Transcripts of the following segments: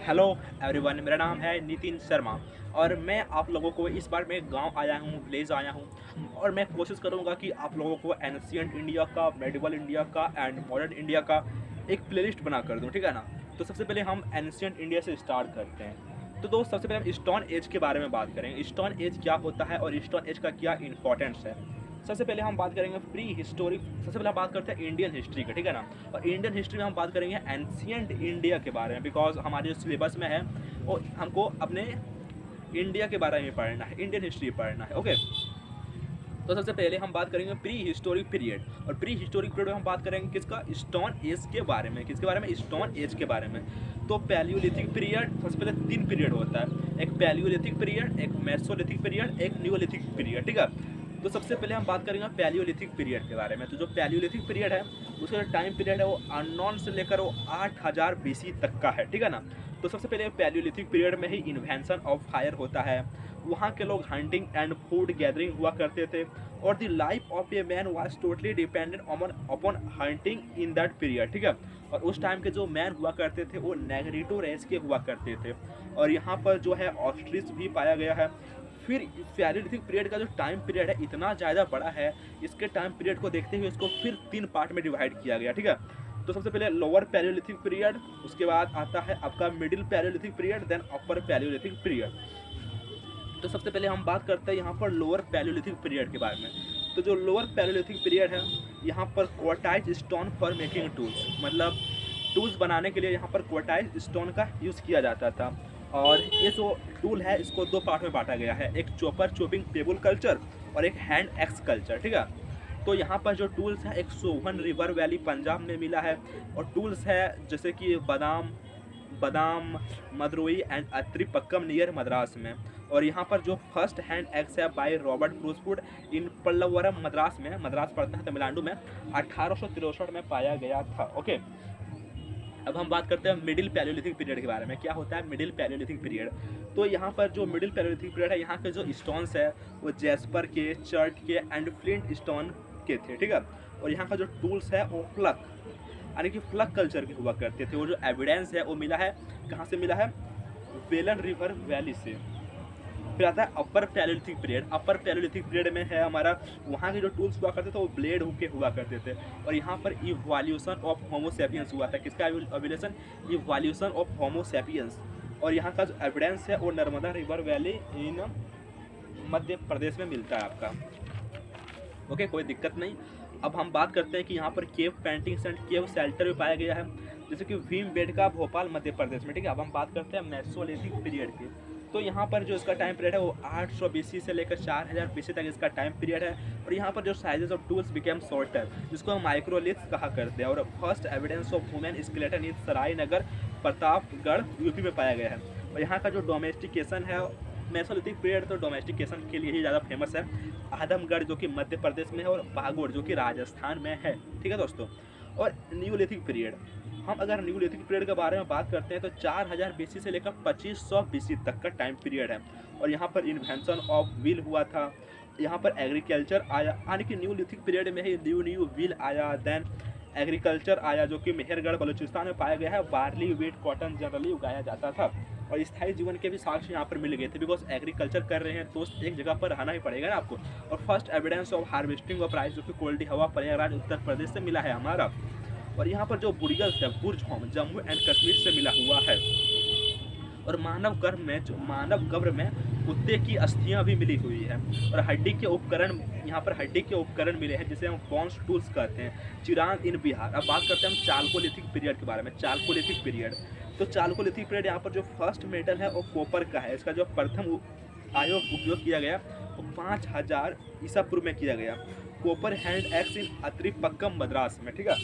Hello everyone, मेरा नाम है नितिन शर्मा और मैं आप लोगों को इस बार मैं गांव आया हूं, विलेज आया हूं और मैं कोशिश करूंगा कि आप लोगों को एंशिएंट इंडिया का, मेडिवल इंडिया का एंड मॉडर्न इंडिया का एक प्लेलिस्ट बना कर दूं, ठीक है ना। तो सबसे पहले हम एंशिएंट इंडिया से स्टार्ट करते हैं। तो दोस्त, सबसे पहले हम स्टोन एज के बारे में बात करेंगे। स्टोन एज क्या होता है और स्टोन एज का क्या इंपॉर्टेंस है। सबसे पहले हम बात करेंगे प्री हिस्टोरिक। सबसे पहले हम बात करते हैं इंडियन हिस्ट्री का, ठीक है ना। और इंडियन हिस्ट्री में हम बात करेंगे एंशिएंट इंडिया के बारे में, बिकॉज हमारे जो सिलेबस में है वो हमको अपने इंडिया के बारे में पढ़ना है, इंडियन हिस्ट्री पढ़ना है। ओके, तो सबसे पहले हम बात करेंगे प्री हिस्टोरिक पीरियड। और प्री हिस्टोरिक पीरियड में हम बात करेंगे किसका? स्टोन एज के बारे में। किसके बारे में? स्टोन एज के बारे में। तो पैलियोलिथिक पीरियड, सबसे पहले 3 पीरियड होता है। एक पैलियोलिथिक पीरियड, एक मेसोलिथिक पीरियड, एक न्यूलिथिक पीरियड, ठीक है। तो सबसे पहले हम बात करेंगे पैलियोलिथिक पीरियड के बारे में। तो जो पैलियोलिथिक पीरियड है उसका जो टाइम पीरियड है वो अननोन से लेकर वो 8000 बीसी तक का है, ठीक है ना। तो सबसे पहले पैलियोलिथिक पीरियड में ही इन्वेंशन ऑफ फायर होता है। वहाँ के लोग हंटिंग एंड फूड गैदरिंग हुआ करते थे और the life of a man was totally dependent upon hunting in that period, ठीक है। और उस टाइम के जो मैन हुआ करते थे वो नेग्रिटो रेस के हुआ करते थे। और यहाँ पर जो है ऑस्ट्रिच भी पाया गया है। फिर पैलियोलिथिक पीरियड का जो टाइम पीरियड है इतना ज़्यादा बड़ा है, इसके टाइम पीरियड को देखते हुए इसको फिर 3 पार्ट में डिवाइड किया गया, ठीक है। तो सबसे पहले लोअर पैलियोलिथिक पीरियड, उसके बाद आता है आपका middle palaeolithic period, then upper palaeolithic period. तो सबसे पहले हम बात करते हैं यहाँ पर लोअर पैलियोलिथिक पीरियड के बारे में। तो जो लोअर पैलियोलिथिक पीरियड है यहाँ पर क्वार्टाइज स्टोन फॉर मेकिंग टूल्स, मतलब टूल्स बनाने के लिए यहाँ पर क्वार्टाइज स्टोन का यूज़ किया जाता था। और ये जो टूल है इसको 2 पार्ट में बांटा गया है, एक चॉपर चॉपिंग टेबल कल्चर और एक हैंड एक्स कल्चर, ठीक है। तो यहाँ पर जो टूल्स है एक सोहन रिवर वैली पंजाब में मिला है। और टूल्स है जैसे कि बादाम मदरोई एंड अत्रिपक्कम नियर मद्रास में। और यहाँ पर जो फर्स्ट हैंड एक्स है बाय रॉबर्ट ब्रूसवुड इन पल्लवरम मद्रास में, मद्रास पड़ता है तमिलनाडु में, 1863 में पाया गया था। ओके, अब हम बात करते हैं मिडिल पैलियोलिथिक पीरियड के बारे में। क्या होता है मिडिल पैलियोलिथिक पीरियड? तो यहाँ पर जो मिडिल पैलियोलिथिक पीरियड है यहाँ के जो स्टोन्स है वो जैस्पर के, चर्ट के एंड फ्लिंट स्टोन के थे, ठीक है। और यहाँ का जो टूल्स है वो फ्लक, यानी कि फ्लक कल्चर के हुआ करते थे। वो जो एविडेंस है वो मिला है कहाँ से मिला है? वेलन रिवर वैली से। फिर आता है अपर पैलियोलिथिक पीरियड। अपर पैलियोलिथिक पीरियड में है हमारा, वहाँ के जो टूल्स हुआ करते थे वो ब्लेड के हुआ करते थे। और यहाँ पर इवोल्यूशन ऑफ होमो सैपियंस हुआ था। किसका evolution? Evolution of Homo sapiens. और यहाँ का जो एविडेंस है वो Narmada river valley in Madhya Pradesh में मिलता है आपका। ओके, कोई दिक्कत नहीं। अब हम बात करते हैं कि यहाँ पर cave paintings and cave shelter भी पाया गया है, जैसे कि भीमबेटका भोपाल मध्य प्रदेश में, ठीक है। अब हम बात करते हैं मेसोलिथिक पीरियड की। तो यहाँ पर जो इसका टाइम पीरियड है वो 800 बीसी से लेकर 4000 बीसी तक इसका टाइम पीरियड है। और यहाँ पर जो sizes of tools became shorter, जिसको हम माइक्रोलिथ्स कहा करते हैं। और first evidence of women skeleton in Sarai Nagar Pratapgarh UP में पाया गया है। और यहाँ का जो डोमेस्टिकेशन है मेसोलिथिक पीरियड, तो डोमेस्टिकेशन के लिए ही ज़्यादा फेमस है। आदमगढ़ जो कि मध्य प्रदेश में है और बागोड़ जो कि राजस्थान में है, ठीक है दोस्तों। और न्यूलिथिक पीरियड, हम अगर न्यूलिथिक पीरियड के बारे में बात करते हैं तो 4000 बीसी से लेकर 2500 बीसी तक का टाइम पीरियड है। और यहाँ पर इन्वेंशन ऑफ व्हील हुआ था। यहाँ पर एग्रीकल्चर आया, यानी कि न्यूलिथिक पीरियड में ही न्यू व्हील आया। देन एग्रीकल्चर आया जो कि मेहरगढ़ बलूचिस्तान में पाया गया है। बार्ली, वीट, कॉटन जनरली उगाया जाता था। और स्थायी जीवन के भी साक्ष्य यहाँ पर मिल गए थे, बिकॉज एग्रीकल्चर कर रहे हैं तो एक जगह पर रहना ही पड़ेगा ना आपको। और first evidence of harvesting of rice जो कि कोल्डी हवा प्रयागराज उत्तर प्रदेश से मिला है हमारा। और यहाँ पर जो बुरियल्स है बुर्ज होम जम्मू एंड कश्मीर से मिला हुआ है। और मानव गर्भ में कुत्ते की अस्थियां भी मिली हुई है। और हड्डी के उपकरण, यहाँ पर हड्डी के उपकरण मिले हैं जिसे हम बोन्स टूल्स कहते हैं। चिरांद इन बिहार। अब बात करते हैं हम चालकोलिथिक पीरियड के बारे में। चालकोलिथिक पीरियड, तो चालकोलिथिक पीरियड यहाँ पर जो फर्स्ट मेटल है वो कॉपर का है। इसका जो प्रथम उपयोग किया गया वो 5000 ईसा पूर्व में किया गया। कॉपर हैंड एक्स इन अत्रिपक्कम मद्रास में, ठीक है।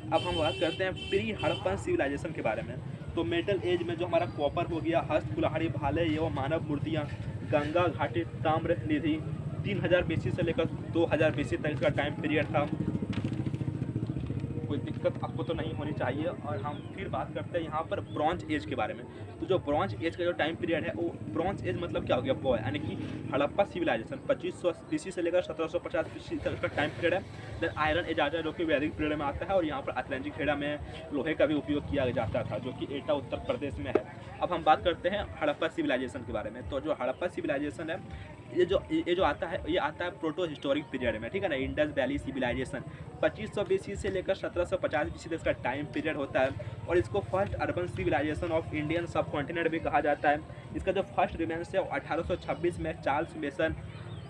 अब हम बात करते हैं प्री हड़प्पन सिविलाइजेशन के बारे में। तो मेटल एज में जो हमारा कॉपर हो गया, हस्त कुल्हाड़ी, भाले एवं मानव मूर्तियाँ, गंगा घाटी, ताम्र निधि, 3000 बीसी से लेकर 2000 बीसी तक का टाइम पीरियड था। कोई दिक्कत आपको तो नहीं होनी चाहिए। और हम फिर बात करते हैं यहाँ पर ब्रॉन्ज एज के बारे में। तो जो ब्रॉन्ज एज का जो टाइम पीरियड है, वो ब्रॉन्ज एज मतलब क्या हो गया, वो यानी कि हड़प्पा सिविलाइजेशन 2500 BC से लेकर 1750 BC तक का टाइम पीरियड है। देन आयरन एज आता है जो कि वैदिक पीरियड में आता है, और यहाँ पर अतलंजी खेड़ा में लोहे का भी उपयोग किया जाता था जो कि एटा उत्तर प्रदेश में है। अब हम बात करते हैं हड़प्पा सिविलाइजेशन के बारे में। तो जो हड़प्पा सिविलाइजेशन है, ये जो आता है, ये आता है प्रोटो हिस्टोरिक पीरियड में, ठीक है ना। इंडस वैली सिविलाइजेशन 2500 BC से लेकर 1750 BC तक का टाइम पीरियड होता है, और इसको first urban civilization of Indian subcontinent भी कहा जाता है। इसका जो फर्स्ट रिमेंस है वो 1826 में चार्ल्स मेसन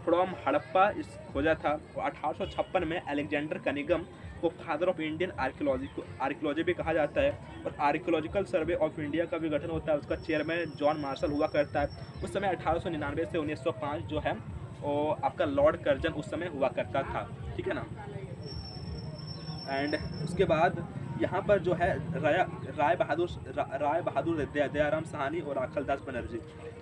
फ्रॉम हड़प्पा इस खोजा था। और 1856 में अलेक्जेंडर कनिगम को फादर ऑफ इंडियन आर्कियोलॉजी भी कहा जाता है। और आर्कियोलॉजिकल सर्वे ऑफ इंडिया का भी गठन होता है, उसका चेयरमैन जॉन मार्शल हुआ करता है। उस समय 1899 से 1905 जो है वो आपका लॉर्ड कर्जन उस समय हुआ करता था, ठीक है ना। एंड उसके बाद यहाँ पर जो है राय बहादुर दयाराम साहनी और राखलदास बनर्जी।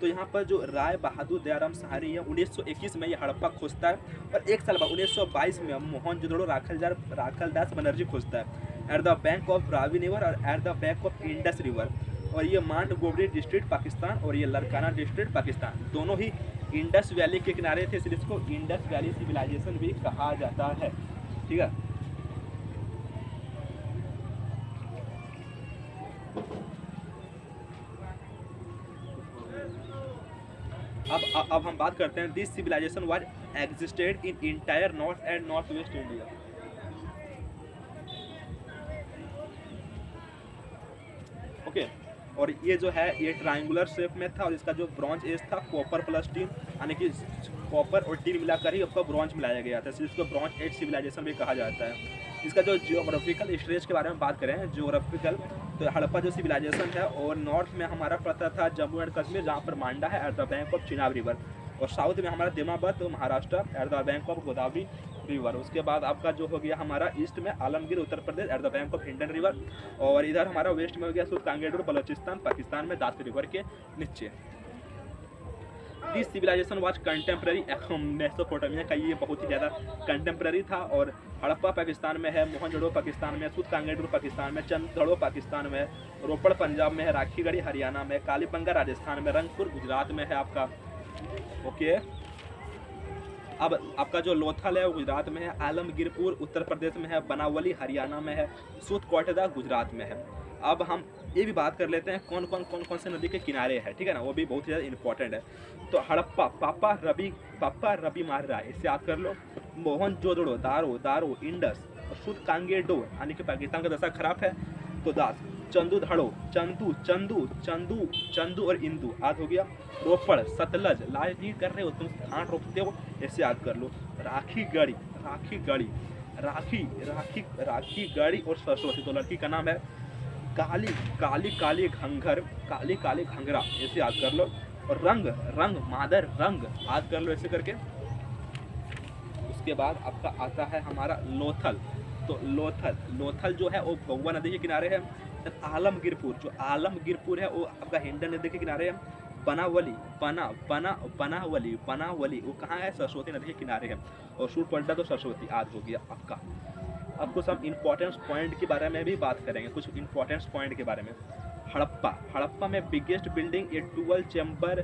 तो यहाँ पर जो राय बहादुर दयाराम साहनी है 1921 में ये हड़प्पा खोजता है, और एक साल बाद 1922 में मोहनजोदड़ो राखलदास बनर्जी खोजता है at the bank of Ravi river और at the bank of Indus river. और ये मांड गोबरी डिस्ट्रिक्ट पाकिस्तान और ये लरकाना डिस्ट्रिक्ट पाकिस्तान दोनों ही इंडस वैली के किनारे थे, इसलिए इसको इंडस वैली सिविलाइजेशन भी कहा जाता है, ठीक है। अब हम बात करते हैं this civilization was existed in entire north and north west India. Okay, और ये जो है ये ट्रायंगुलर शेप में था, और इसका जो ब्रॉन्ज एज था कॉपर प्लस टीन, यानी कि कॉपर और टीन मिलाकर ही आपका ब्रॉन्ज मिलाया गया था, इसलिए इसको ब्रॉन्ज एज सिविलाइजेशन भी कहा जाता है। इसका जो जियोग्राफिकल स्टेज के बारे में बात करें, जियोग्राफिकल, तो हड़प्पा जो सिविलाइजेशन है और नॉर्थ में हमारा पड़ता था जम्मू एंड कश्मीर जहाँ पर मांडा है at the bank of Chenab river, और साउथ में हमारा दिमाबाद तो Maharashtra at the bank of Godavari river. उसके बाद आपका जो हो गया हमारा ईस्ट में Alamgir Uttar Pradesh at the bank of Hindan river, और इधर हमारा वेस्ट में हो गया सुल्तान कांगेडुर बलोचिस्तान पाकिस्तान में दास रिवर के नीचे। This civilization was contemporary, Mesopotamia का ये बहुत ही ज़्यादा कंटेम्प्रेरी था, और हड़प्पा पाकिस्तान में है, मोहनजोदड़ो पाकिस्तान में, सुल्तान कांगेडुर पाकिस्तान में, चंदगढ़ो पाकिस्तान में, रोपड़ पंजाब में है, राखीगढ़ी हरियाणा में, कालीबंगा राजस्थान में, रंगपुर गुजरात में है आपका। ओके, अब आपका जो लोथल है वो गुजरात में है, आलमगीरपुर उत्तर प्रदेश में है, बनावली हरियाणा में है, सूत कोटदा गुजरात में है। अब हम ये भी बात कर लेते हैं कौन कौन से नदी के किनारे है, ठीक है ना, वो भी बहुत ज़्यादा इंपॉर्टेंट है। तो हड़प्पा पापा रबी मार रहा है, इससे याद कर लो। मोहनजोदड़ो दारो इंडस, और सुत कांगेडो यानी कि पाकिस्तान का दशा खराब है तो दास, चंदू चंदू और इंदू याद हो गया। रोपड़ सतलज, लाज नहीं कर रहे हो तुम, स्थान रोकते हो, ऐसे याद कर लो। राखी गढ़ी और सरस्वती, तो लड़की का नाम है काली घंघरा, ऐसे याद कर लो। और रंग मादर रंग याद कर लो ऐसे करके। उसके बाद आपका आता है हमारा लोथल, तो लोथल जो है वो गंगा नदी के किनारे है। आलमगीरपुर है वो आपका हिंडन नदी के किनारे है। बनावली वो कहाँ है, सरस्वती नदी के किनारे है। और सूरकोटा तो सरस्वती याद हो गया आपका। अब कुछ हम इंपॉर्टेंस पॉइंट के बारे में भी बात करेंगे, कुछ इंपॉर्टेंस पॉइंट के बारे में। हड़प्पा में बिगेस्ट बिल्डिंग ए 12 चैम्बर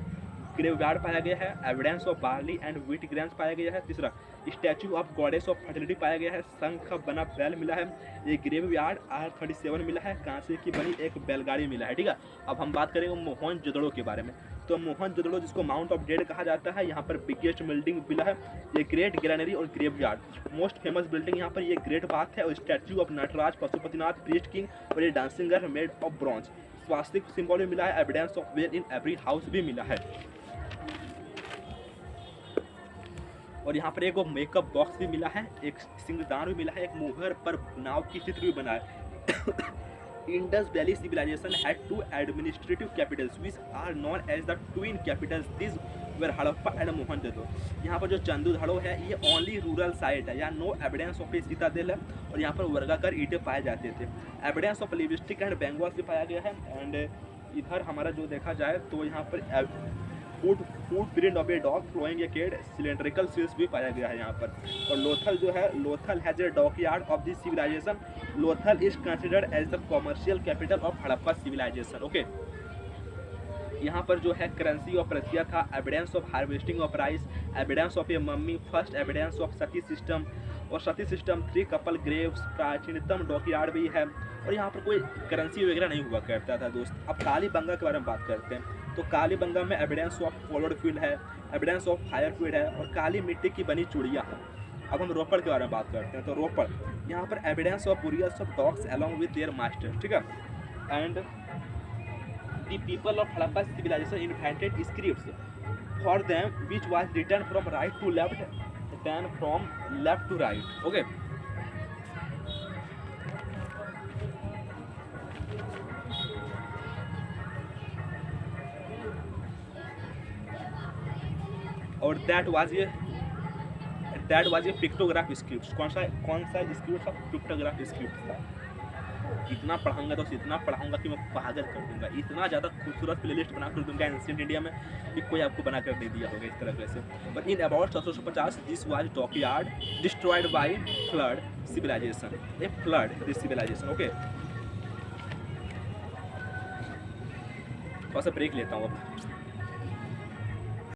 ग्रेवयार्ड पाया गया है। Evidence of barley and wheat grains पाया गया है। तीसरा, statue of goddess of fertility पाया गया है। शंख बना बैल मिला है। ये ग्रेवयार्ड R37 मिला है। कांसे की बनी एक बैलगाड़ी मिला है, ठीक है। अब हम बात करेंगे मोहनजोदड़ो के बारे में। तो मोहनजोदड़ो जिसको माउंट ऑफ डेड कहा जाता है, यहाँ पर बिगेस्ट बिल्डिंग मिला है। ये ग्रेट ग्रैनरी और ग्रेवयार्ड। मोस्ट फेमस बिल्डिंग यहाँ पर ये ग्रेट बाथ है, और statue of Nataraja, Pashupatinath, priest king और ये dancing girl made of bronze. Swastika symbol भी मिला है। Evidence of well in every house भी मिला है। और यहाँ पर एक मेकअप बॉक्स भी मिला है, एक सिंगदान भी मिला है, एक मोहर पर नाव की चित्र भी बना है। Indus valley civilization had two administrative capitals which are known as the twin capitals. These were Harappa and Mohenjodaro. यहाँ पर जो चंदूधड़ो है ये ओनली रूरल साइट है, या नो एविडेंस ऑफ ए सीतादेल है, और यहाँ पर वर्गाकार ईंटें पाए जाते थे। एविडेंस ऑफ लिविस्टिक एंड बेंगॉल से पाया गया है। एंड इधर हमारा जो देखा जाए तो यहाँ पर foot footprint of a dog following a cat cylindrical seals भी पाया गया है यहाँ पर। और लोथल जो है, Lothal has a dockyard of this civilization. Lothal is considered as the commercial capital of Harappa civilization. Okay, यहाँ पर जो है करेंसी ऑफ रसिया था, evidence of harvesting of rice, evidence of a mummy, first evidence of sati system और sati system, 3 couple graves, प्राचीनतम dockyard भी है। और यहाँ पर कोई करेंसी वगैरह नहीं हुआ करता था दोस्त। अब कालीबंगा के बारे में बात करते हैं। तो कालीबंगा में एविडेंस ऑफ फॉलोड फील्ड है, एविडेंस ऑफ फायर फील्ड है और काली मिट्टी की बनी चूड़ियाँ हैं। अब हम रोपड़ के बारे में बात करते हैं। तो रोपड़, यहाँ पर evidence of burials of dogs along with their master, ठीक है। And the people of Harappa civilization invented scripts for them which was written from right to left then from left to right. Okay, और that was a pictograph script। कौन सा script था? Pictograph script था। इतना पढ़ाऊंगा तो इतना पढ़ाऊंगा कि मैं पागल कर दूंगा। इतना ज़्यादा खूबसूरत प्लेलिस्ट बना कर दूंगा एंशिएंट इंडिया में कि कोई आपको बना कर नहीं दिया होगा इस तरह से। But in about 1750 this was dockyard destroyed by flood civilization, a flood this civilization. Okay, थोड़ा सा ब्रेक लेता हूँ अब।